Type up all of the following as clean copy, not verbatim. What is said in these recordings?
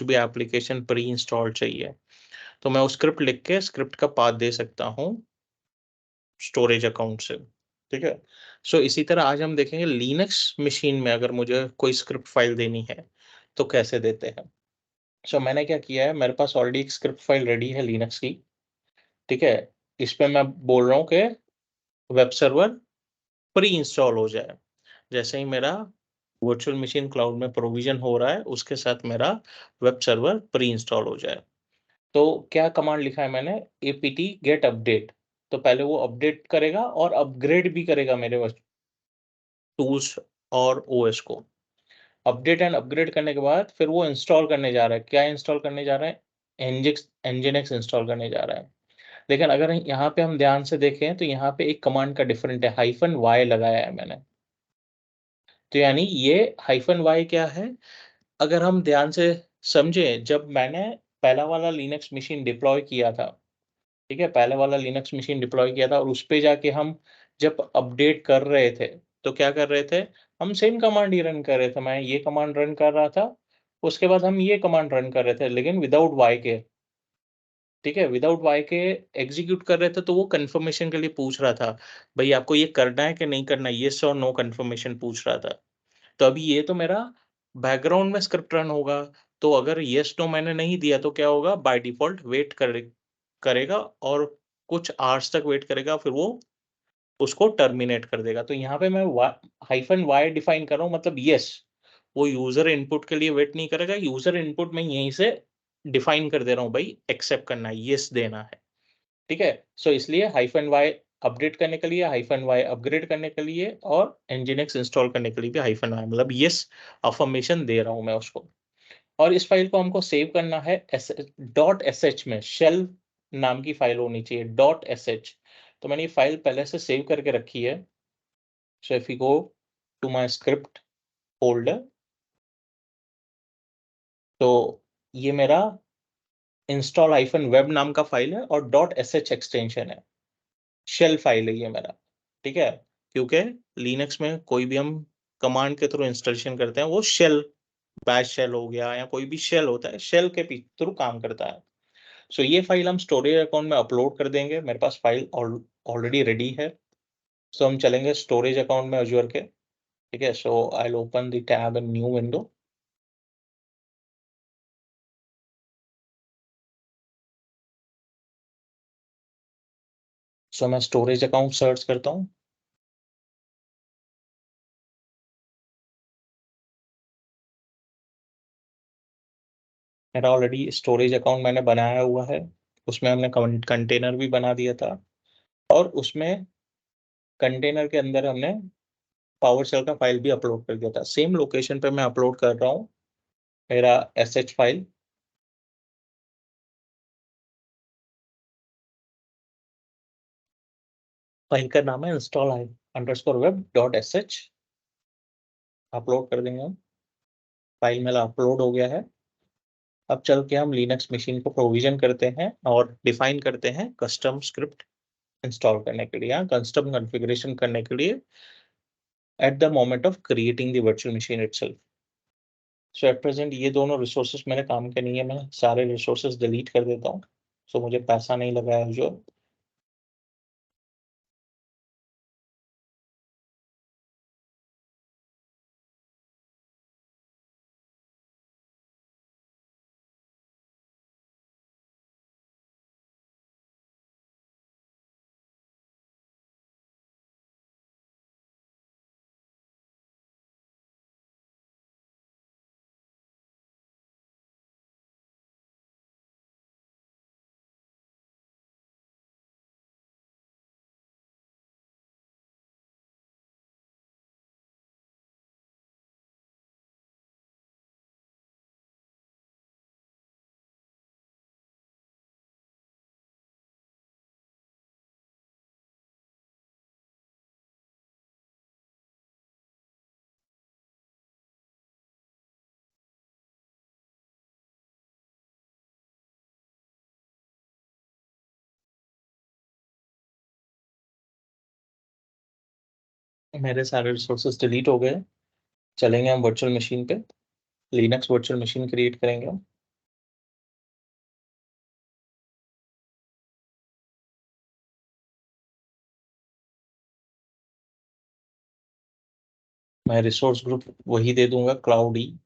भी application pre install चाहिए तो मैं वो स्क्रिप्ट लिख के स्क्रिप्ट का पाथ दे सकता हूँ स्टोरेज अकाउंट से, ठीक है। सो इसी तरह आज हम देखेंगे लिनक्स मशीन में अगर मुझे कोई स्क्रिप्ट फाइल देनी है तो कैसे देते हैं। सो मैंने क्या किया है, मेरे पास ऑलरेडी एक स्क्रिप्ट फाइल रेडी है लिनक्स की, ठीक है। इस पे मैं बोल रहा हूँ कि वेब सर्वर प्री इंस्टॉल हो जाए। जैसे ही मेरा वर्चुअल मशीन क्लाउड में प्रोविजन हो रहा है उसके साथ मेरा वेब सर्वर प्री इंस्टॉल हो जाए। तो क्या कमांड लिखा है मैंने, apt get update। तो पहले वो अपडेट करेगा और अपग्रेड भी करेगा मेरे टूल्स और ओएस को। अपडेट एंड अपग्रेड करने के बाद फिर वो इंस्टॉल करने जा रहा है। क्या इंस्टॉल करने जा रहा है, nginx इंस्टॉल करने जा रहा है। लेकिन अगर यहाँ पे हम ध्यान से देखें तो यहाँ पे एक कमांड का डिफरेंट है, -y लगाया है मैंने। तो यानी ये -y क्या है, अगर हम ध्यान से समझें, जब मैंने पहला वाला लिनक्स मशीन डिप्लॉय किया था, ठीक है, पहले वाला लिनक्स मशीन डिप्लॉय किया था और उस पे जाके हम जब अपडेट कर रहे थे, तो क्या कर रहे थे, हम सेम कमांड ही रन कर रहे थे। मैं ये कमांड रन कर रहा था, उसके बाद हम ये कमांड रन कर रहे थे, लेकिन विदाउट वाई के, ठीक है, विदाउट वाई के एग्जीक्यूट कर रहे थे। तो वो कंफर्मेशन के लिए पूछ रहा था, भाई आपको ये करना है कि नहीं करना है, येस और नो कंफर्मेशन पूछ रहा था। तो अभी ये तो मेरा बैकग्राउंड में स्क्रिप्ट रन होगा, तो अगर येस नो मैंने नहीं दिया तो क्या होगा, बाय डिफ़ॉल्ट वेट करेगा और कुछ आवर्स तक वेट करेगा, फिर वो उसको टर्मिनेट कर देगा। तो यहाँ पे मैं हाइफन वाई डिफाइन कर रहा हूँ, मतलब येस, वो यूज़र इनपुट के लिए वेट नहीं करेगा, यूज़र इनपुट में यहीं से डिफाइन कर दे रहा हूँ, भाई एक्सेप्ट करना है, येस देना है, ठीक है। सो इसलिए हाइफन वाई अपडेट करने के लिए, हाइफन वाई अपग्रेड करने के लिए और nginx इंस्टॉल करने के लिए भी हाइफन वाई, मतलब येस अफर्मेशन दे रहा हूँ मैं उसको। और इस फाइल को हमको सेव करना है .sh में, शेल नाम की फाइल होनी चाहिए .sh। तो मैंने ये फाइल पहले से सेव करके रखी है। So if you go to my script folder, तो ये मेरा इंस्टॉल हाइफन वेब नाम का फाइल है और .sh एक्सटेंशन है, शेल फाइल है ये मेरा, ठीक है। क्योंकि लिनक्स में कोई भी हम कमांड के थ्रू इंस्टॉलेशन करते हैं, वो शेल, बैश शेल हो गया या कोई भी शेल होता है, शेल के थ्रू काम करता है। सो ये फाइल हम स्टोरेज अकाउंट में अपलोड कर देंगे। मेरे पास फाइल ऑलरेडी रेडी है। सो हम चलेंगे स्टोरेज अकाउंट में अज्योर के, ठीक है। So I will open the tab in new window. So मैं स्टोरेज अकाउंट सर्च करता हूँ। मेरा ऑलरेडी स्टोरेज अकाउंट मैंने बनाया हुआ है, उसमें हमने कंटेनर भी बना दिया था और उसमें कंटेनर के अंदर हमने पावरशेल का फाइल भी अपलोड कर दिया था। सेम लोकेशन पे मैं अपलोड कर रहा हूँ मेरा sh फाइल। फाइल का नाम है install underscore web dot sh। Upload कर देंगे हम। फाइल मेरा अपलोड हो गया है। अब चल के हम लिनक्स मशीन को प्रोविजन करते हैं और डिफाइन करते हैं कस्टम स्क्रिप्ट इंस्टॉल करने के लिए या कस्टम कॉन्फ़िगरेशन करने के लिए at the moment of creating the virtual machine itself. So at present ये दोनों रिसोर्सेज मेरे काम के नहीं है, मैं सारे रिसोर्सेज डिलीट कर देता हूँ। सो मुझे पैसा नहीं लगा है जो। मेरे सारे रिसोर्सेज डिलीट हो गए। चलेंगे हम वर्चुअल मशीन पे, लिनक्स वर्चुअल मशीन क्रिएट करेंगे हम। मैं रिसोर्स ग्रुप वही दे दूंगा क्लाउड ई,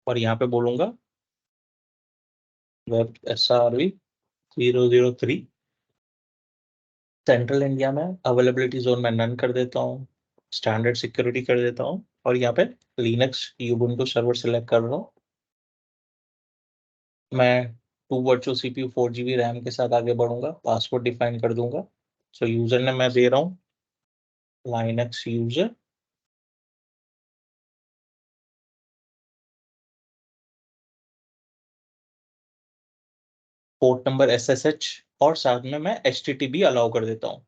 और यहाँ पे बोलूंगा वेब SRV 003। सेंट्रल इंडिया में अवेलेबिलिटी जोन में नन कर देता हूँ, स्टैंडर्ड सिक्योरिटी कर देता हूँ, और यहाँ पे लिनक्स यूबुंटू सर्वर सिलेक्ट कर रहा हूँ। मैं 2 वर्चुअल CPU 4 GB रैम के साथ आगे बढ़ूंगा, पासवर्ड डिफाइन कर दूंगा। सो यूजर ने मैं दे रहा हूँ Linux user, port number SSH, और साथ में मैं HTTP अलाउ कर देता हूँ।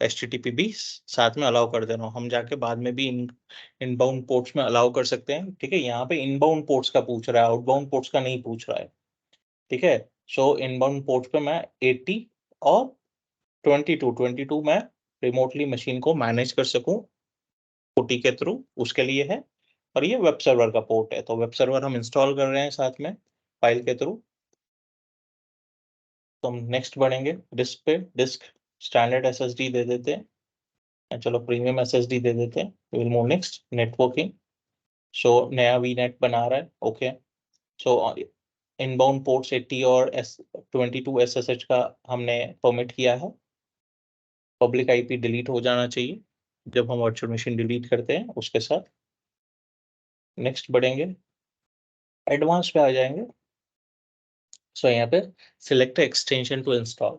HTTP भी साथ में अलाउ कर दे रहा हूँ। हम जाके बाद में भी इनबाउंड पोर्ट्स में अलाउ कर सकते हैं। ठीक है, यहाँ पे इनबाउंड पोर्ट्स का पूछ रहा है, आउटबाउंड पोर्ट्स का नहीं पूछ रहा है। ठीक है, सो इनबाउंड पोर्ट्स पे मैं 80 और 22 में रिमोटली मशीन को मैनेज कर सकूं OT के थ्रू, उसके लिए है। और ये वेब सर्वर का पोर्ट है, तो वेब सर्वर हम इंस्टॉल कर रहे हैं साथ में फाइल के थ्रू। तो हम नेक्स्ट बढ़ेंगे, डिस्क पे। डिस्क स्टैंडर्ड SSD दे देते हैं, चलो प्रीमियम SSD दे देते हैं। Will move next, networking. So नया VNet बना रहा है, ओके। सो इनबाउंड पोर्ट्स 80 और 22 SSH का हमने परमिट किया है। पब्लिक IP डिलीट हो जाना चाहिए जब हम वर्चुअल मशीन डिलीट करते हैं उसके साथ। नेक्स्ट बढ़ेंगे, एडवांस पे आ जाएंगे। सो यहाँ पे सिलेक्ट एक्सटेंशन टू इंस्टॉल,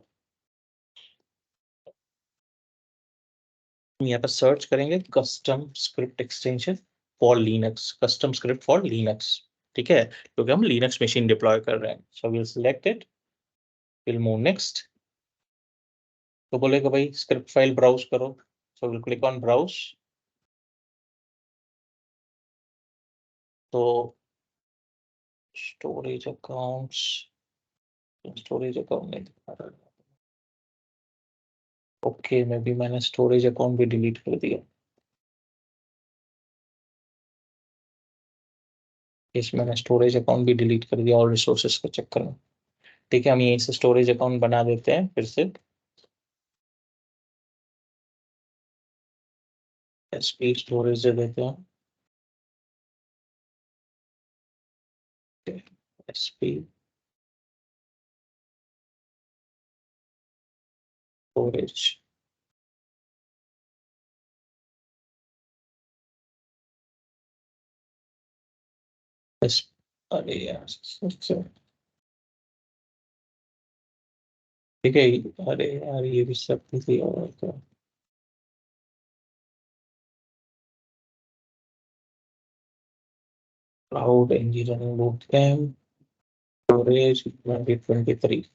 यहाँ पर सर्च करेंगे custom script extension for Linux, custom script for Linux. ठीक है, क्योंकि हम लिनक्स मशीन डिप्लॉय कर रहे हैं। So will select it, will move next. तो बोलेगा भाई स्क्रिप्ट फाइल ब्राउज करो, so will click on browse. तो स्टोरेज अकाउंट्स, स्टोरेज अकाउंट नहीं दिखा रहा है। ओके, मे बी मैंने स्टोरेज अकाउंट भी डिलीट कर दिया। इस मैंने स्टोरेज अकाउंट भी डिलीट कर दिया और रिसोर्सेज के चक्कर में। ठीक है, हम यहीं से स्टोरेज अकाउंट बना देते हैं फिर से। SP स्टोरेज दे देते हैं, SP स्टोरेज। अरे यार, ठीक है। अरे यार, ये भी सब किसी और का। Cloud engineering boot camp, storage 2023।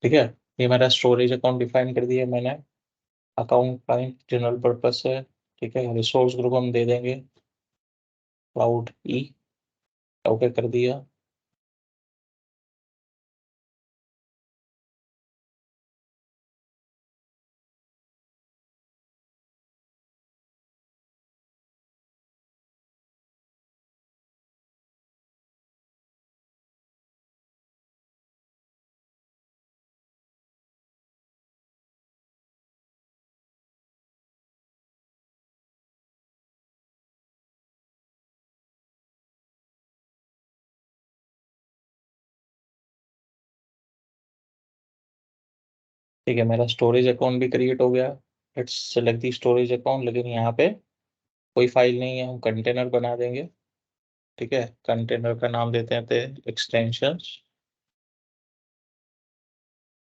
ठीक है, ये मेरा स्टोरेज अकाउंट डिफाइन कर दिया मैंने। अकाउंट टाइप जनरल पर्पस है। ठीक है, रिसोर्स ग्रुप हम दे देंगे क्लाउड ई, ओके कर दिया। ठीक है, मेरा स्टोरेज अकाउंट भी क्रिएट हो गया। Let's select the storage account, लेकिन यहाँ पे कोई फाइल नहीं है, हम कंटेनर बना देंगे। ठीक है, कंटेनर का नाम देते हैं एक्सटेंशंस।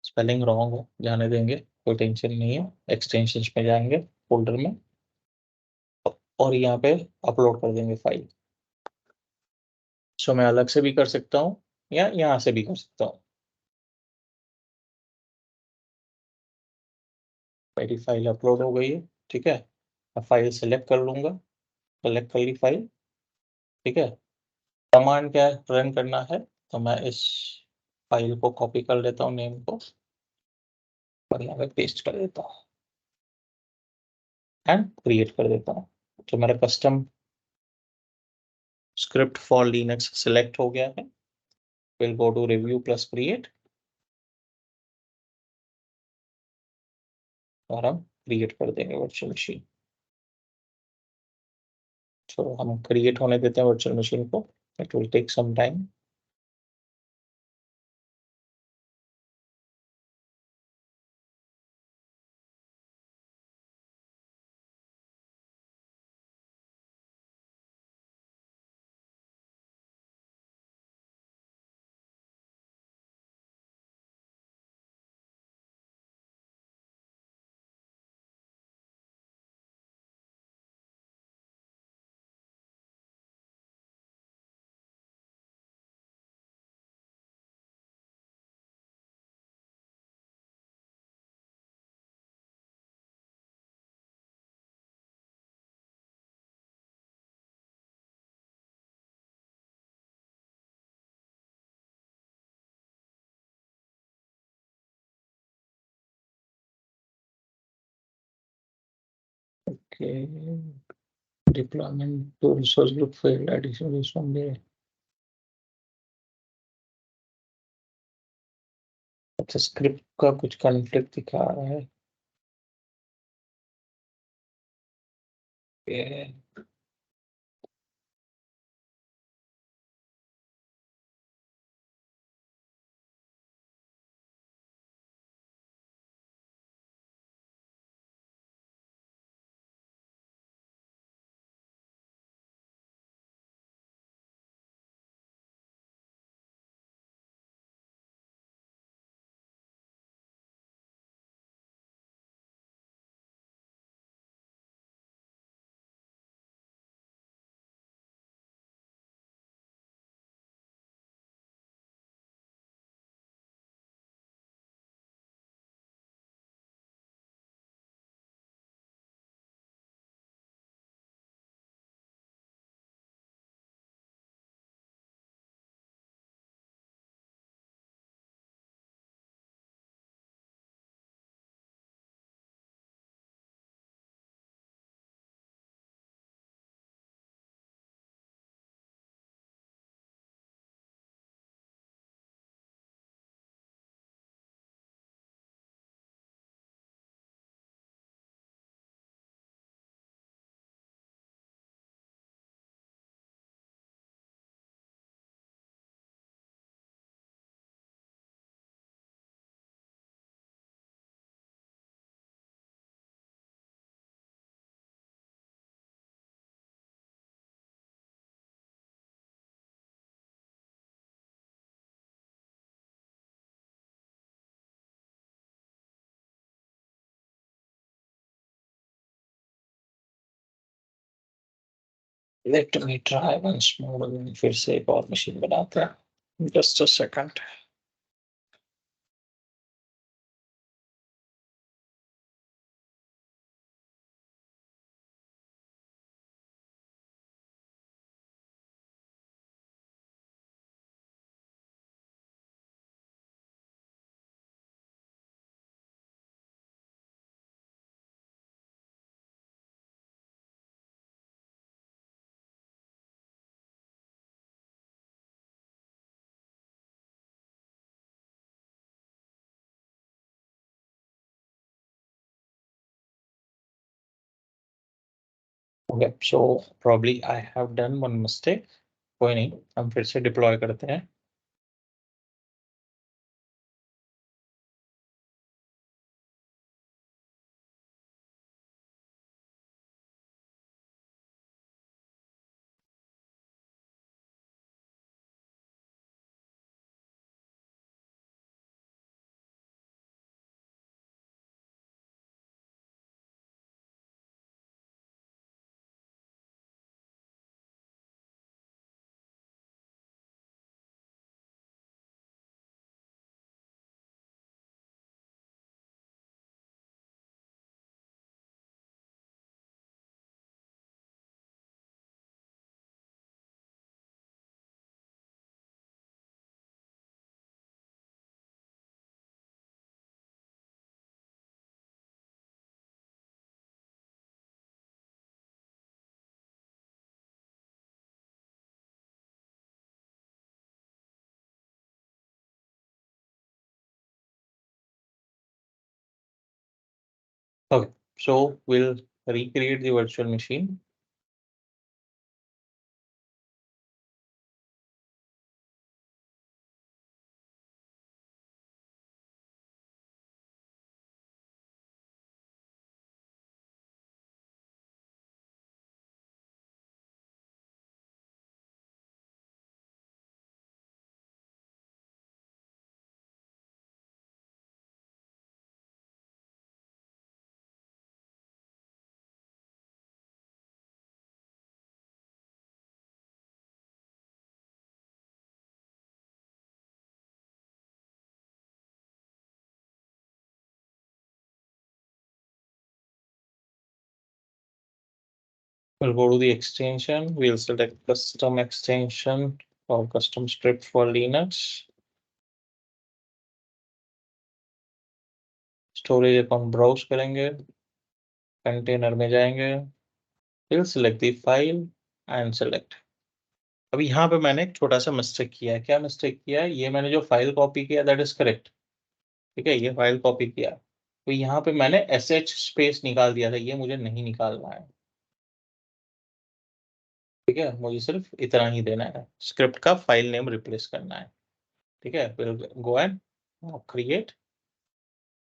स्पेलिंग रॉन्ग हो जाने देंगे, कोई टेंशन नहीं है। एक्सटेंशंस में जाएंगे फोल्डर में, और यहाँ पे अपलोड कर देंगे फाइल। सो मैं अलग से भी कर सकता हूँ या यहाँ से भी कर सकता हूँ। मेरी फाइल अपलोड हो गई है। ठीक है, मैं फाइल सेलेक्ट कर लूंगा, सेलेक्ट कर ली फाइल। ठीक है, कमांड क्या रन करना है, तो मैं इस फाइल को कॉपी कर लेता हूँ, नेम को, और यहाँ पे पेस्ट कर देता हूँ एंड क्रिएट कर देता हूँ। तो मेरा custom script for Linux select हो गया है। Will go to review plus create, और हम क्रिएट कर देंगे वर्चुअल मशीन। तो हम क्रिएट होने देते हैं वर्चुअल मशीन को, it will take some time. Okay, deployment to resource group failed, additional resource there। अच्छा, स्क्रिप्ट का कुछ कॉन्फ्लिक्ट दिखा रहा है। ये let me try once more, फिर से एक और मशीन बनाते हैं, just a second. Okay, so probably I have done one mistake. कोई नहीं, हम फिर से डिप्लॉय करते हैं। Okay, so we'll recreate the virtual machine। We'll go to the extension. We'll select custom extension or custom script for Linux. Storage account browse करेंगे, container में जाएंगे, we'll select the file and select. अभी यहाँ पे मैंने एक छोटा सा मिस्टेक किया है। क्या मिस्टेक किया है? ये मैंने जो फाइल कॉपी किया दैट इज करेक्ट, ठीक है, ये फाइल कॉपी किया, तो यहाँ पे मैंने sh स्पेस निकाल दिया था, ये मुझे नहीं निकालना है, ठीक है, मुझे सिर्फ इतना ही देना है, स्क्रिप्ट का फाइल नेम रिप्लेस करना है, ठीक है। फिर go and create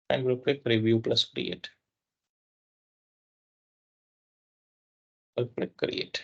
and we'll click review plus create, we'll click create.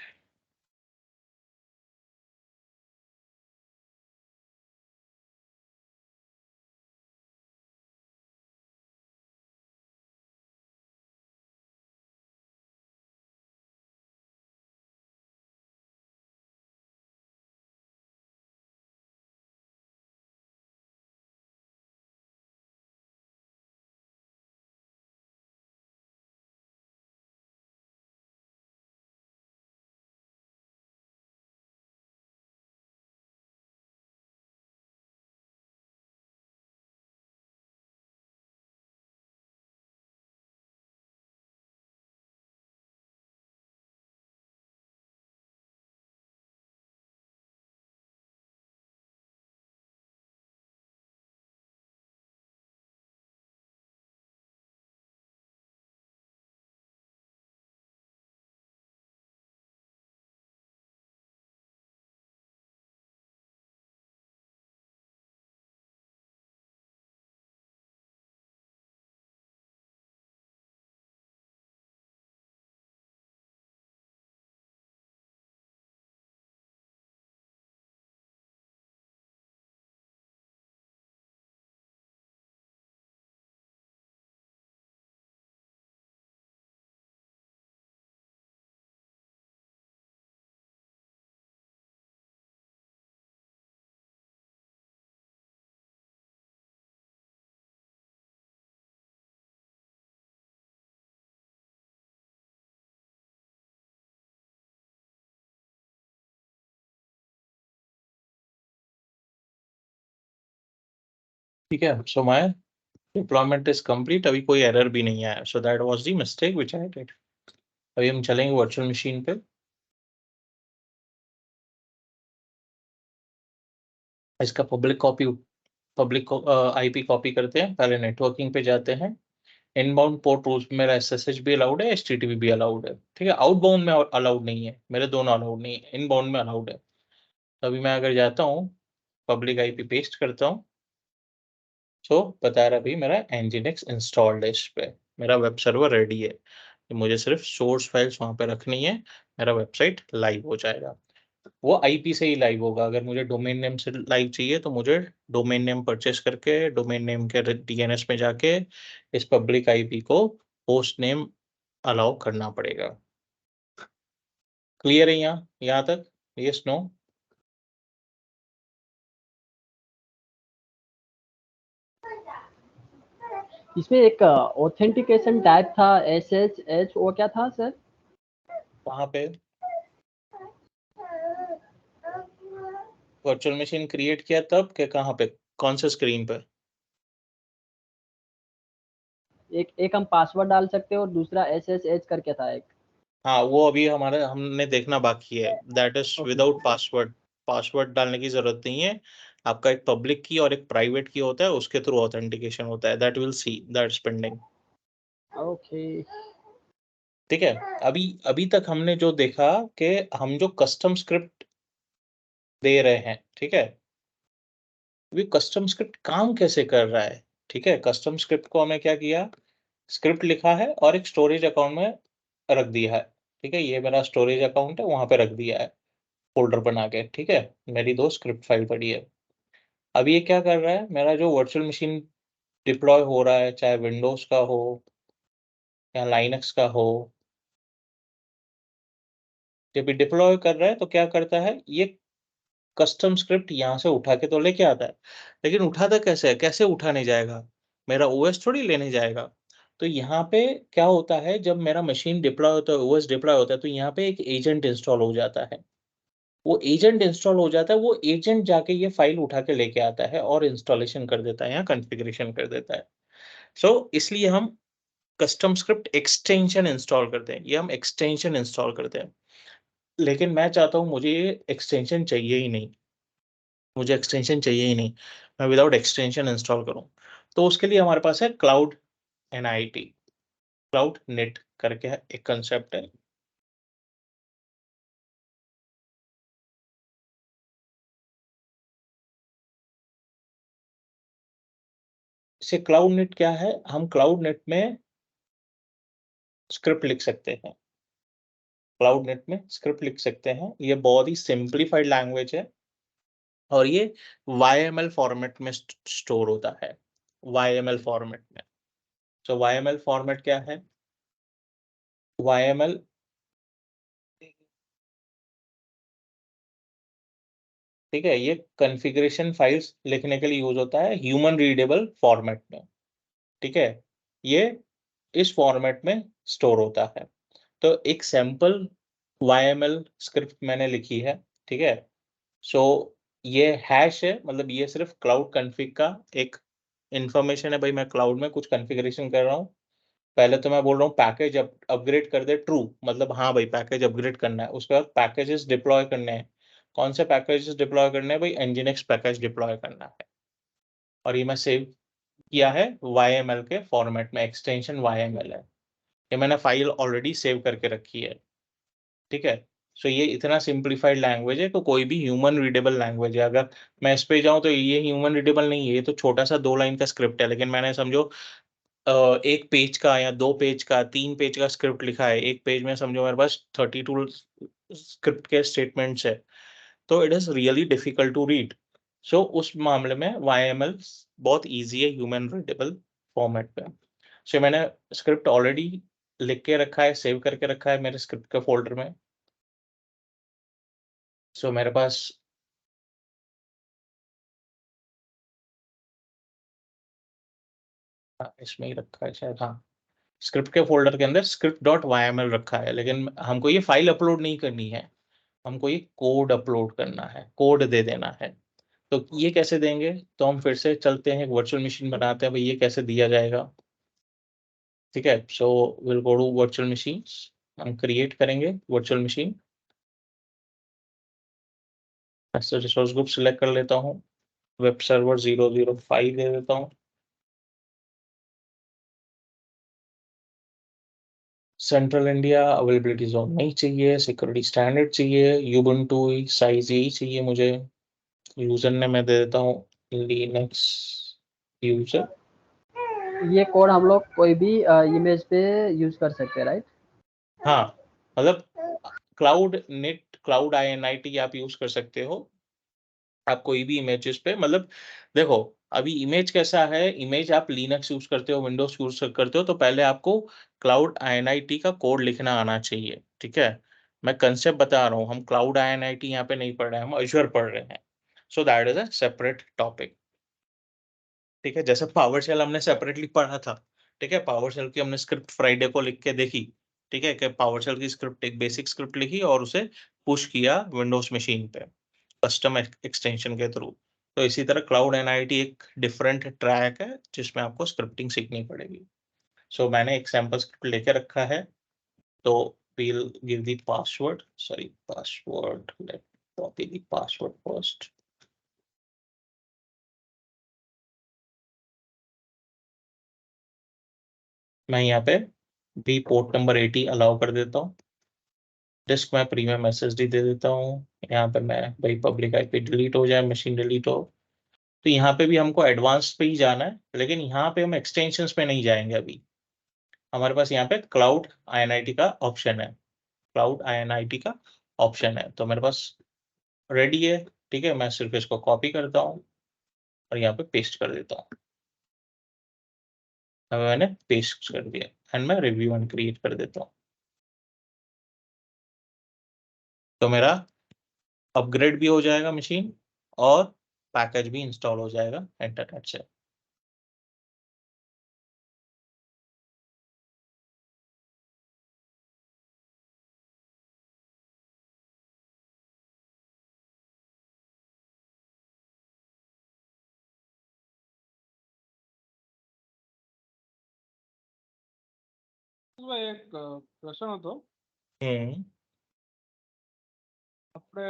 ठीक है, so my deployment is complete, अभी कोई एरर भी नहीं आया, so that was the mistake which I did. अभी हम चलेंगे वर्चुअल मशीन पे, इसका पब्लिक आईपी कॉपी करते हैं, पहले नेटवर्किंग पे जाते हैं, इनबाउंड पोर्ट रूल्स में मेरा एसएसएच भी अलाउड है, एचटीटीपी भी अलाउड है, ठीक है, आउटबाउंड में अलाउड नहीं है, मेरे दोनों अलाउड नहीं है, इनबाउंड में अलाउड है। तो अभी मैं अगर जाता हूँ पब्लिक आईपी पेस्ट करता हूँ, सो बता रहा भाई मेरा nginx इंस्टॉल्ड है, इस पे मेरा वेब सर्वर रेडी है, तो मुझे सिर्फ सोर्स फाइल्स वहां पे रखनी है, मेरा वेबसाइट लाइव हो जाएगा। वो आईपी से ही लाइव होगा, अगर मुझे डोमेन नेम से लाइव चाहिए तो मुझे डोमेन नेम परचेस करके डोमेन नेम के डीएनएस में जाके इस पब्लिक आईपी को होस्ट नेम अलाउ करना पड़ेगा। क्लियर है यहाँ तक? Yes no? इसमें एक ऑथेंटिकेशन टाइप था SSH, वो क्या था सर? वहां पे वर्चुअल मशीन क्रिएट किया तब के कहाँ पे, कौन से स्क्रीन पे? एक हम पासवर्ड डाल सकते हैं और दूसरा SSH करके था एक। हाँ, वो अभी हमने देखना बाकी है, that is without password, password डालने की जरूरत नहीं है, आपका एक पब्लिक की और एक प्राइवेट की होता है, उसके थ्रू ऑथेंटिकेशन होता है, that will see, that's pending. Okay, ठीक है, अभी अभी तक हमने जो देखा कि हम जो कस्टम स्क्रिप्ट दे रहे हैं, ठीक है, अभी कस्टम स्क्रिप्ट काम कैसे कर रहा है, ठीक है, कस्टम स्क्रिप्ट को हमें क्या किया, स्क्रिप्ट लिखा है और एक स्टोरेज अकाउंट में रख दिया है, ठीक है, ये मेरा स्टोरेज अकाउंट है, वहां पे रख दिया है फोल्डर बना के, ठीक है, मेरी दो स्क्रिप्ट फाइल पड़ी है। अब ये क्या कर रहा है, मेरा जो वर्चुअल मशीन डिप्लॉय हो रहा है, चाहे विंडोज का हो या लाइनक्स का हो, जब ये डिप्लॉय कर रहा है तो क्या करता है, ये कस्टम स्क्रिप्ट यहाँ से उठा के तो लेके आता है, लेकिन उठाता कैसे है, कैसे उठाने जाएगा, मेरा ओएस थोड़ी लेने जाएगा, तो यहाँ पे क्या होता है, जब मेरा मशीन डिप्लॉय होता है, ओएस डिप्लॉय होता है, तो यहाँ पे एक एजेंट इंस्टॉल हो जाता है। वो एजेंट इंस्टॉल हो जाता है, वो एजेंट जाके ये फाइल उठा के लेके आता है और इंस्टॉलेशन कर देता है या कॉन्फ़िगरेशन कर देता है। इसलिए हम कस्टम स्क्रिप्ट एक्सटेंशन इंस्टॉल करते हैं, ये हम एक्सटेंशन इंस्टॉल करते हैं। लेकिन मैं चाहता हूँ मुझे ये एक्सटेंशन चाहिए ही नहीं, मुझे एक्सटेंशन चाहिए ही नहीं, मैं विदाउट एक्सटेंशन इंस्टॉल करूँ। तो उसके लिए हमारे पास है क्लाउड एनआईटी, क्लाउड नेट करके है, एक कांसेप्ट है। से क्लाउड नेट क्या है, हम क्लाउड नेट में स्क्रिप्ट लिख सकते हैं, क्लाउड नेट में स्क्रिप्ट लिख सकते हैं। ये बहुत ही सिंप्लीफाइड लैंग्वेज है और ये YML फॉर्मेट में स्टोर होता है, YML फॉर्मेट में। YML फॉर्मेट क्या है? YML ठीक है, ये कॉन्फ़िगरेशन फाइल्स लिखने के लिए यूज़ होता है ह्यूमन रीडेबल फॉर्मेट में, ठीक है? ये इस फॉर्मेट में स्टोर होता है। तो एक सैंपल YML स्क्रिप्ट मैंने लिखी है, ठीक है? सो ये हैश है, मतलब ये सिर्फ़ क्लाउड कॉन्फ़िग का एक इन्फॉर्मेशन है, भई मैं क्लाउड में कुछ कॉन्फ़िगरेशन कर रहा हूँ। पहले तो मैं बोल रहा हूँ पैकेज अपग्रेड कर दे ट्रू, मतलब हाँ भाई पैकेज अपग्रेड करना है। उसके बाद पैकेजेस डिप्लॉय करने हैं। कौन से पैकेजेस डिप्लॉय करने हैं? भाई एनजीएनएक्स पैकेज डिप्लॉय करना है। और ये मैं सेव किया है YML के फॉर्मेट में, एक्सटेंशन YML है। ये मैंने फाइल ऑलरेडी सेव करके रखी है, ठीक है? ये इतना सिम्प्लीफाइड लैंग्वेज है, तो कोई भी ह्यूमन रीडेबल लैंग्वेज है। अगर मैं इस पे जाऊँ तो ये ह्यूमन रीडेबल नहीं है, ये तो छोटा-सा 2 लाइन का स्क्रिप्ट है, लेकिन मैंने समझो 1 पेज का या 2 पेज का, 3 पेज का स्क्रिप्ट लिखा है। 1 पेज में समझो मेरे पास 32 स्क्रिप्ट के स्टेटमेंट्स है, तो it is really difficult to read. उस मामले में YML बहुत ईज़ी है ह्यूमन रीडेबल फॉर्मेट पे। मैंने स्क्रिप्ट ऑलरेडी लिख के रखा है, सेव करके रखा है मेरे स्क्रिप्ट के फ़ोल्डर में। मेरे पास इसमें ही रखा है शायद, हाँ। स्क्रिप्ट के फ़ोल्डर के अंदर script.yml रखा है, लेकिन हमको ये फाइल अपलोड नहीं करनी है। हमको ये कोड अपलोड करना है, कोड दे देना है। तो ये कैसे देंगे? तो हम फिर से चलते हैं, एक वर्चुअल मशीन बनाते हैं, भई ये कैसे दिया जाएगा? ठीक है? Will go to virtual machines, हम क्रिएट करेंगे वर्चुअल मशीन। ऐसे रिसोर्स ग्रुप सिलेक्ट कर लेता हूँ, वेब सर्वर 005 दे देता हूँ। सेंट्रल इंडिया अवेलेबिलिटी ज़ोन नहीं चाहिए, सिक्योरिटी स्टैंडर्ड चाहिए, यूबुंटू साइज़ यही चाहिए मुझे। यूज़र नेम मैं दे देता हूँ लिनक्स यूज़र। ये कोड हम लोग कोई भी इमेज पे यूज़ कर सकते हैं, राइट? हाँ, मतलब क्लाउड INIT आप यूज़ कर सकते हो। आप कोई भी इमेजेस पे, मतलब देखो, अभी इमेज कैसा है, इमेज आप लिनक्स यूज़ करते हो, विंडोज़ यूज़ करते हो, तो पहले आपको क्लाउड INIT का कोड लिखना आना चाहिए, ठीक है? मैं कांसेप्ट बता रहा हूँ, हम क्लाउड INIT यहाँ पे नहीं पढ़ रहे हैं, हम अज़ूर पढ़ रहे हैं। That is a separate topic, ठीक है? जैसे पावरशेल हमने सेपरेटली पढ़ा था, ठीक है? पावरशेल की हमने स्क्रिप्ट फ्राइडे को लिख के देखी, ठीक है? कि पावरशेल की स्क्रिप्ट, एक बेसिक स्क्रिप्ट लिखी और उसे पुश किया विंडोज़ मशीन पे। कस्टम एक्सटेंशन के थ्रू। तो इसी तरह क्लाउड एनआईटी एक डिफरेंट ट्रैक है जिसमें आपको स्क्रिप्टिंग सीखनी पड़ेगी। मैंने एक सैंपल स्क्रिप्ट लेके रखा है, तो we'll give the password, sorry, password, let copy the password first। मैं यहाँ पे भी पोर्ट नंबर 80 अलाउ कर देता हूँ। डिस्क में प्रीमियम एसएसडी दे देता हूँ। यहाँ पे मैं भाई पब्लिक आईपी डिलीट हो जाए, मशीन डिलीट हो। तो यहाँ पे भी हमको एडवांस पे ही जाना है, लेकिन यहाँ पे हम एक्सटेंशंस पे नहीं जाएंगे अभी। हमारे पास यहाँ पे क्लाउड INIT का ऑप्शन है, क्लाउड INIT का ऑप्शन है, तो मेरे पास रेडी है, ठीक है? मैं सिर्फ इसको कॉपी करता हूँ और यहाँ पे पेस्ट कर देता हूँ। अब मैंने पेस्ट कर दिया एंड मैं रिव्यू एंड क्रिएट कर देता हूँ। तो मेरा अपग्रेड भी हो जाएगा मशीन और पैकेज भी इंस्टॉल हो जाएगा इंटरनेट से। એક પ્રશ્ન હતો. આપણે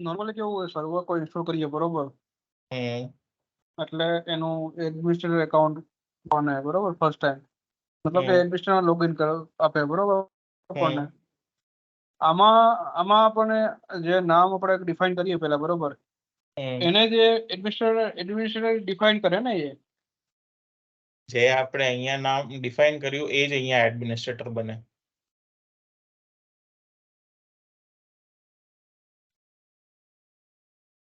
નોર્મલી કેવું હોય, સર્વર કોઈ ઇન્સ્ટોલ કરીએ બરોબર, એટલે એનું એડમિનિસ્ટ્રેટર એકાઉન્ટ બને બરોબર ફર્સ્ટ ટાઈમ, મતલબ કે એડમિનિસ્ટ્રેટર લોગિન આપે બરોબર આપણને. આમાં આપણને જે નામ આપણે ડિફાઇન કરીએ પહેલા બરોબર, એને જે એડમિનિસ્ટ્રેટર ડિફાઇન કરે ને, જે આપણે અહીંયા નામ ડિફાઇન કર્યું એ જ અહીંયા એડમિનિસ્ટ્રેટર બને.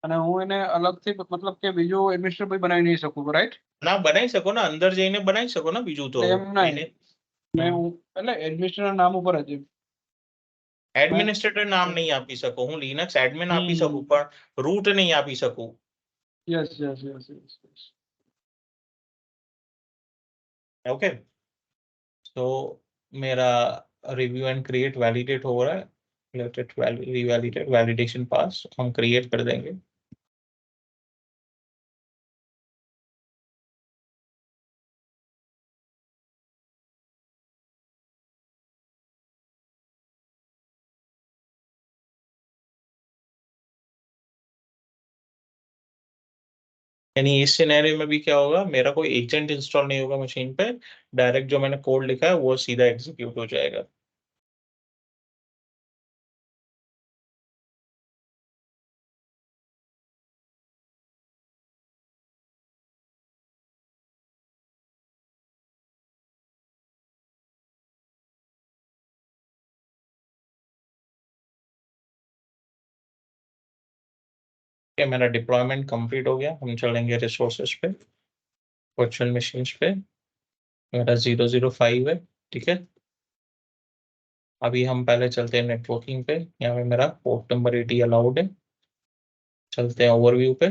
અને હું એને અલગથી મતલબ કે બીજું એડમિનિસ્ટ્રેટર બનાવી નહીં શકું, રાઈટ? ના, બનાવી શકો ને, અંદર જઈને બનાવી શકો ને બીજું. તો એમ નહીં, એટલે એડમિનિસ્ટ્રેટર નામ ઉપર જ એડમિનિસ્ટ્રેટર નામ નહીં આપી શકો. હું લિનક્સ એડમિન આપી શકું પણ રૂટ નહીં આપી શકું. Yes yes yes yes. Okay, तो मेरा रिव्यू एंड क्रिएट वैलिडेट हो रहा है. लेट इट रिवैलिडेट, वैलिडेशन पास हम क्रिएट कर देंगे. यानी इस सिनेरियो में भी क्या होगा, मेरा कोई एजेंट इंस्टॉल नहीं होगा मशीन पे, डायरेक्ट जो मैंने कोड लिखा है वो सीधा एग्जीक्यूट हो जाएगा. मेरा डिप्लॉयमेंट कंप्लीट हो गया. हम चलेंगे रिसोर्सेज पे, वर्चुअल मशीन्स पे. मेरा 005 है, ठीक है. अभी हम पहले चलते हैं नेटवर्किंग पे. यहाँ पे मेरा पोर्ट नंबर 80 अलाउड है. चलते हैं ओवरव्यू पे,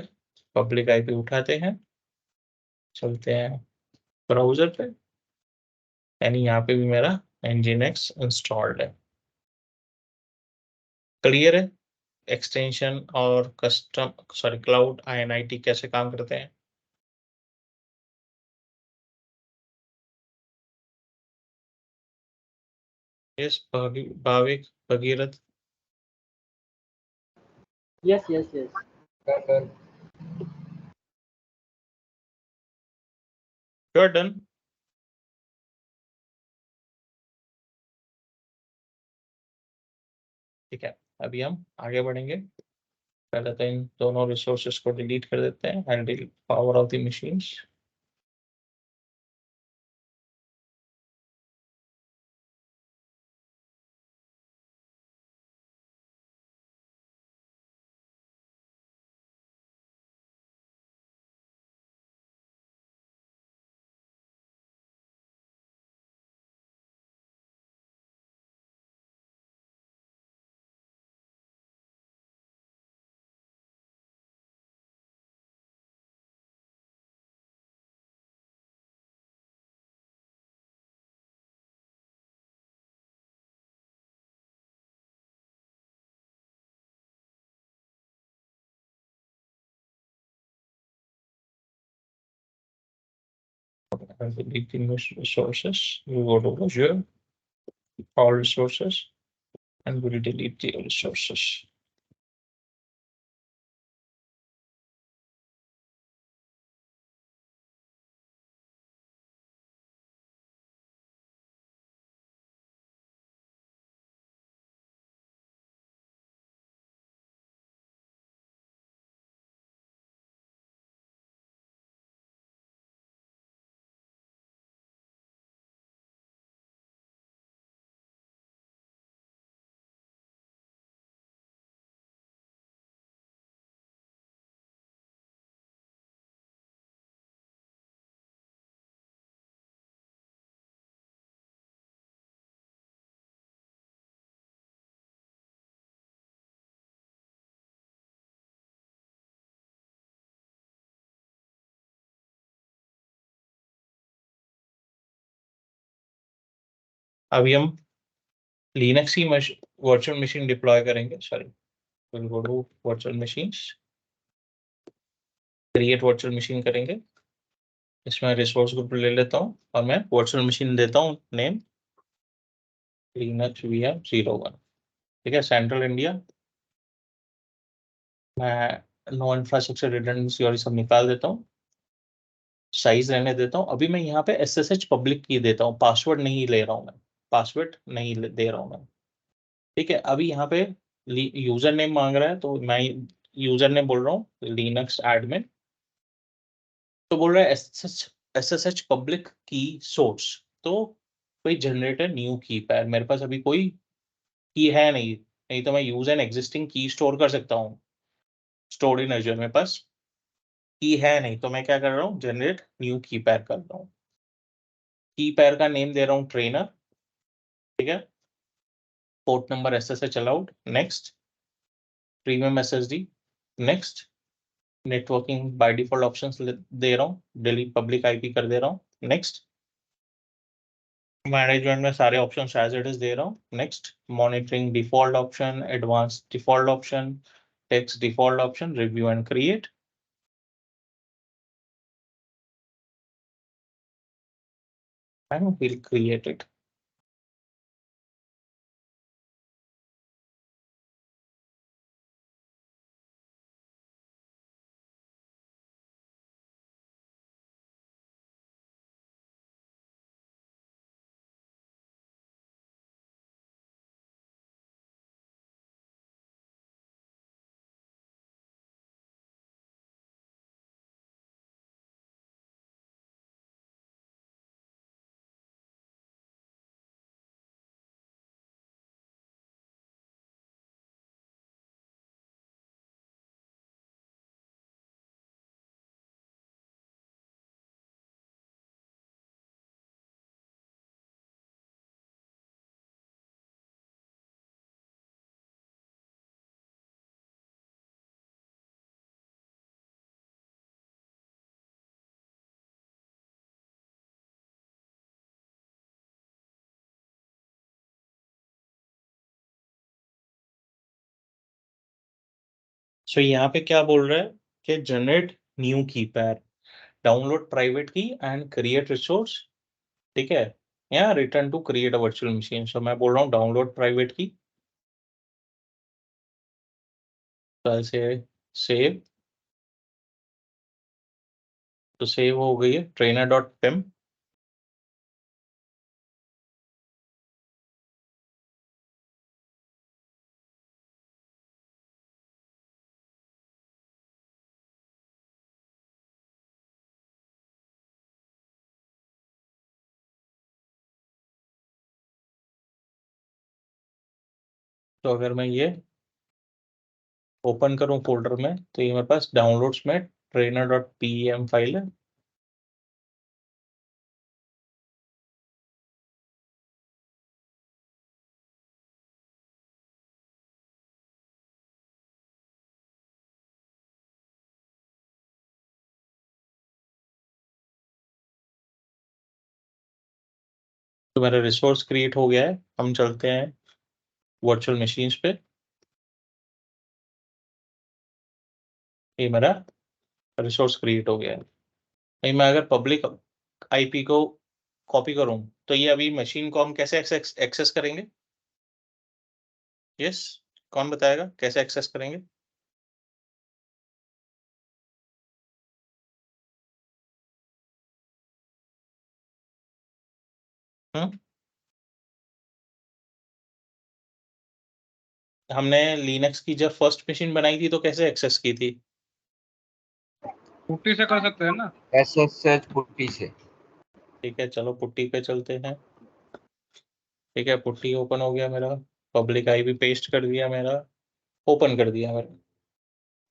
पब्लिक आईपी उठाते हैं, चलते हैं ब्राउजर पे. यानी यहाँ पे भी मेरा nginx इंस्टॉल्ड है. क्लियर है एक्सटेंशन और कस्टम क्लाउड INIT कैसे काम करते हैं. Yes Bhavik, Bhagirath. Yes, yes, yes. You are done. ठीक है, अभी हम आगे बढ़ेंगे. पहले तो इन दोनों रिसोर्सेस को डिलीट कर देते हैं. Handle power of the machines. Delete the resources. We go to Azure, all resources, and we'll delete the resources. अभी हम लिनक्स की वर्चुअल मशीन डिप्लॉय करेंगे. Sorry, we'll go to virtual machines, create virtual machine करेंगे. इसमें resource group ले लेता हूँ और मैं वर्चुअल मशीन देता हूँ नेम लिनक्स VM 01, ठीक है। सेंट्रल इंडिया मैं नो इंफ्रास्ट्रक्चर रिडंडेंसी और ये सब निकाल देता हूँ, साइज रहने देता हूँ। अभी मैं यहाँ पे SSH पब्लिक की देता हूँ, पासवर्ड नहीं ले रहा हूँ मैं, पासवर्ड नहीं दे रहा हूँ मैं, ठीक है। अभी यहाँ पे यूजर नेम मांग रहा है, तो मैं यूजर नेम बोल रहा हूँ लिनक्स एडमिन, तो बोल रहा है SSH पब्लिक की सोर्स, तो कोई जनरेटर न्यू की पैर, मेरे पास अभी कोई की है नहीं तो मैं यूज एन एग्जिस्टिंग की स्टोर कर सकता हूँ, स्टोर्ड इन एज़्योर। मेरे पास की है नहीं, तो मैं क्या कर रहा हूँ, जनरेट न्यू की पैर कर रहा हूँ। की पैर का नेम दे रहा हूँ ट्रेनर, ठीक है। Port number SSH allowed, next. Premium SSD, next. Networking by default options दे रहा हूँ, डिलीट पब्लिक IP कर दे रहा हूँ, नेक्स्ट। मैनेजमेंट में सारे ऑप्शन एज इट इज दे रहा हूँ, next. Monitoring default option, advance default option, text default option, review and create. I will create it. So यहाँ पे क्या बोल रहा है कि generate new key pair, download private key and create resource, ठीक है, या return to create a virtual machine. So मैं बोल रहा हूँ डाउनलोड प्राइवेट की, तो से सेव, तो सेव हो गई है trainer.pym। तो अगर मैं ये ओपन करूं फोल्डर में, तो ये मेरे पास डाउनलोड्स में trainer.pem फाइल है। तो मेरा रिसोर्स क्रिएट हो गया है। हम चलते हैं वर्चुअल मशीन्स पे। ये मेरा रिसोर्स क्रिएट हो गया है। नहीं, मैं अगर पब्लिक IP को कॉपी करूं, तो ये अभी मशीन को हम कैसे एक्सेस करेंगे? यस, कौन बताएगा कैसे एक्सेस करेंगे? हम्म, हमने लिनक्स की जब फर्स्ट मशीन बनाई थी तो कैसे एक्सेस की थी? पुट्टी से कर सकते हैं ना। SSH पुट्टी से। ठीक है, चलो पुट्टी पे चलते हैं। ठीक है, पुट्टी ओपन हो गया मेरा, पब्लिक IP पेस्ट कर दिया मेरा, ओपन कर दिया मेरा,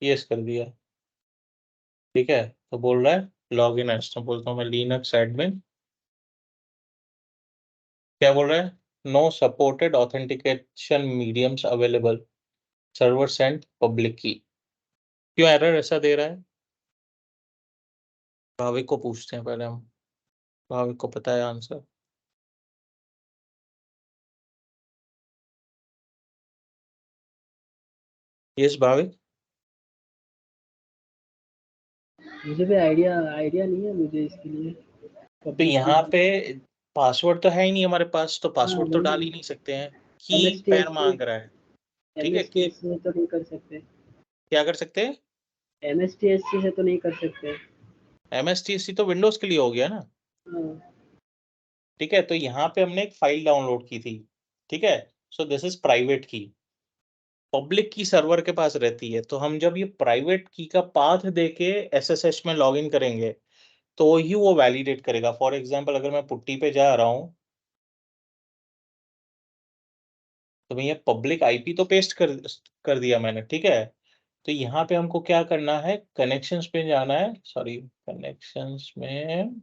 यस कर दिया। ठीक है, तो बोल रहा है लॉग इन एज, तो बोलता हूँ मैं लिनक्स एडमिन। क्या बोल रहा है? No supported authentication mediums available, server send public key. क्यों एरर ऐसा दे रहा है? भाविक को पूछते हैं पहले हम, भाविक को पता है आंसर। यस भाविक। मुझे भी आइडिया नहीं है मुझे इसके लिए। तो यहाँ पे पासवर्ड तो है ही नहीं हमारे पास, तो पासवर्ड तो वही डाल ना। ही नहीं सकते हैं। की पैर मांग रहा है, ठीक है। की MSTS से तो नहीं कर सकते, क्या कर सकते हैं? MSTS से तो नहीं कर सकते। MSTC तो विंडोज के लिए हो गया ना, हाँ, ठीक है। तो यहाँ पे हमने एक फाइल डाउनलोड की थी, ठीक है। सो दिस इज प्राइवेट की, पब्लिक की सर्वर के पास रहती है। तो हम जब ये प्राइवेट की का पाथ देके SSH में लॉगिन करेंगे तो ही वो वैलिडेट करेगा। फॉर एग्जांपल अगर मैं पुट्टी पे जा रहा हूँ तो मैं ये पब्लिक आईपी तो पेस्ट कर दिया मैंने, ठीक है। तो यहाँ पे हमको क्या करना है, कनेक्शंस पे जाना है, सॉरी कनेक्शंस में,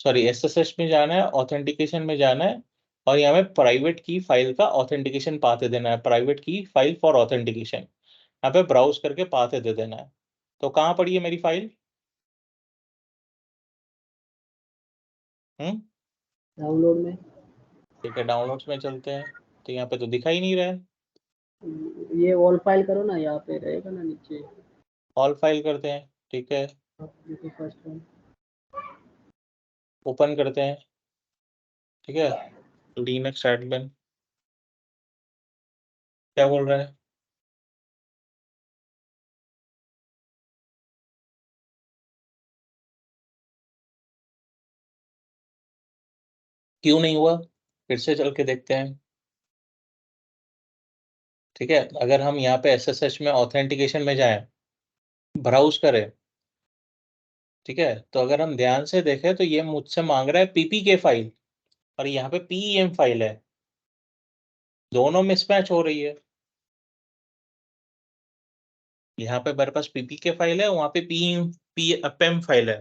सॉरी SSH में जाना है, ऑथेंटिकेशन में जाना है, और यहाँ पे प्राइवेट की फाइल का ऑथेंटिकेशन पाथ देना है, प्राइवेट की फाइल फॉर ऑथेंटिकेशन। यहाँ पे ब्राउज करके पाथ दे देना है। तो कहाँ पड़ी है मेरी फाइल? डाउनलोड में। ठीक है, डाउनलोड्स में चलते हैं। तो यहाँ पे तो दिखाई नहीं रहा है। ये ऑल फाइल करो ना, यहाँ पे रहेगा ना नीचे। ऑल फाइल करते हैं, ठीक है। देखो फर्स्ट वन। ओपन करते हैं, ठीक है। लिनक्स एडमिन क्या बोल रहा है? क्यों नहीं हुआ? फिर से चल के देखते हैं, ठीक है। अगर हम यहाँ पे SSH में ऑथेंटिकेशन में जाएं, ब्राउज करें, ठीक है, तो अगर हम ध्यान से देखें तो ये मुझसे मांग रहा है PPK फाइल और यहाँ पे PEM फाइल है, दोनों मिसमैच हो रही है। यहाँ पे मेरे पास PPK फाइल है, वहाँ पे PEM फाइल है,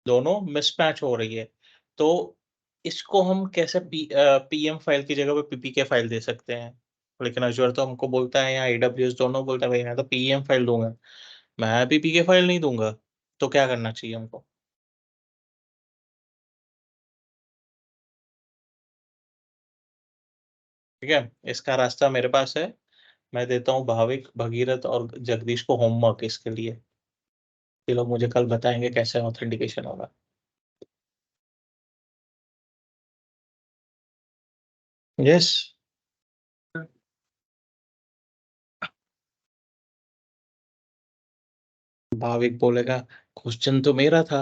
दोनों मिसमैच हो रही है। तो इसको हम कैसे PM फाइल की जगह पे PPK फाइल दे सकते हैं? लेकिन अजूर तो हमको बोलता है, यहाँ AWS दोनों बोलता है भाई मैं तो PEM फाइल दूंगा, मैं PPK फाइल नहीं दूंगा। तो क्या करना चाहिए हमको? ठीक है, इसका रास्ता मेरे पास है। मैं देता हूँ भाविक, भगीरथ और जगदीश को होमवर्क इसके लिए। ये लोग मुझे कल बताएंगे कैसे ऑथेंटिकेशन होगा। यस, भाविक बोलेगा क्वेश्चन तो मेरा था,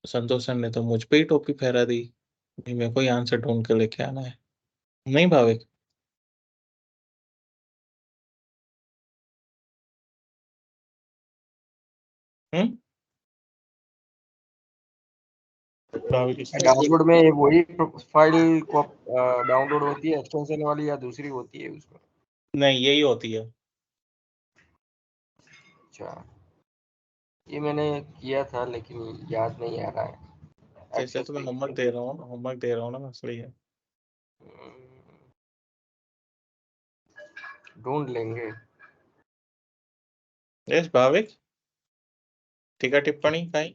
संतोष सर ने तो मुझ पे ही टोपी फहरा दी, मेरे को ही आंसर ढूंढ के लेके आना है। नहीं भाविक? हम्म, भाविक डाउनलोड में वही फाइल को डाउनलोड होती है एक्सटेंशन वाली या दूसरी होती है उसमें? नहीं, यही होती है। अच्छा, ये मैंने किया था लेकिन याद नहीं आ रहा है। जैसे एक्सेस तो मैं पे होमवर्क दे रहा हूँ, होमवर्क दे रहा हूँ ना, इसलिए। ढूंढ लेंगे। यस भाविक, टीका टिप्पणी कहीं?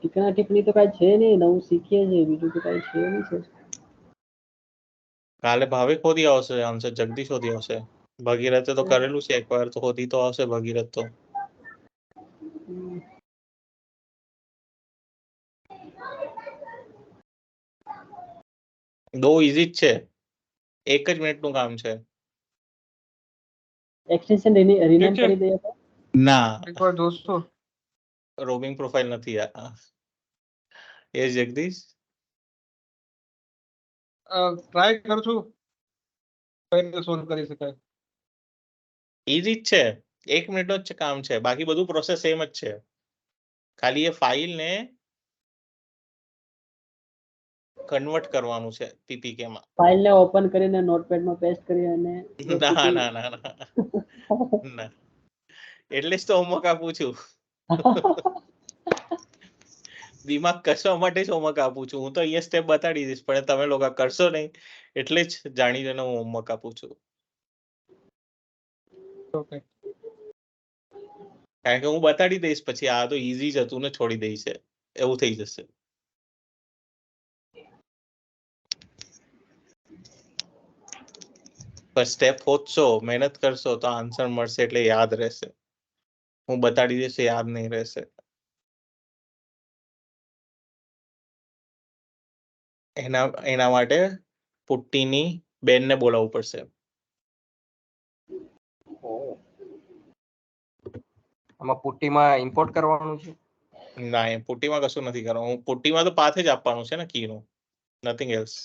ટીકા ટિપ્પણી તો કાંઈ છે નહીં, નવું શીખીએ છીએ, બીજું તો કાંઈ છે નહીં સર. કાલે ભાવિક હોદી આવશે આન્સર, જગદીશ હોદી આવશે, ભગીરથે તો કરેલું છે એકવાર, તો હોદી તો આવશે ભગીરથ તો। દો ઈઝી જ છે, એક જ મિનિટનું કામ છે। એક્સટેન્શન રિનેમ કરી દઈએ તો? ના, એક વાર જોશો રોમિંગ પ્રોફાઇલ નથી આ। એ જગદીશ ટ્રાય કરશું કઈ રીતે સોલ્વ કરી શકાય। ઈઝી જ છે, એક મિનિટનો જ કામ છે, બાકી બધું પ્રોસેસ સેમ જ છે। ખાલી એ ફાઇલને કન્વર્ટ કરવાનું છે PPK માં। ફાઇલને ઓપન કરીને નોટપેડમાં પેસ્ટ કરી અને ના ના ના ના ના, એટલે જ તો હોમવર્ક આપું છું। દિમાગ કસવા માટે જ હોમવર્ક આપું છું। હું તો અહીંયા સ્ટેપ બતાડી દઈશ, પણ તમે લોકો કરશો નહીં, એટલે જ જાણીને હું હોમવર્ક આપું છું। ઓકે કારણ કે હું બતાડી દઈશ પછી આ તો ઈઝી જ હતું ને છોડી દઈશ, એવું થઈ જશે। પર સ્ટેપ હોતશો, મહેનત કરશો તો આન્સર મળશે એટલે યાદ રહેશે. હું બતાડી દઈશ યાદ નહીં રહેશે. એના માટે પુટ્ટીની બેનને બોલાવવું પડશે. આમાં પુટ્ટીમાં ઇમ્પોર્ટ કરવાનું છે? ના, પુટ્ટીમાં કશું નથી કરવાનું. પુટ્ટીમાં તો પાથે જ આપવાનું છે ને કીનું, નથિંગ એલ્સ.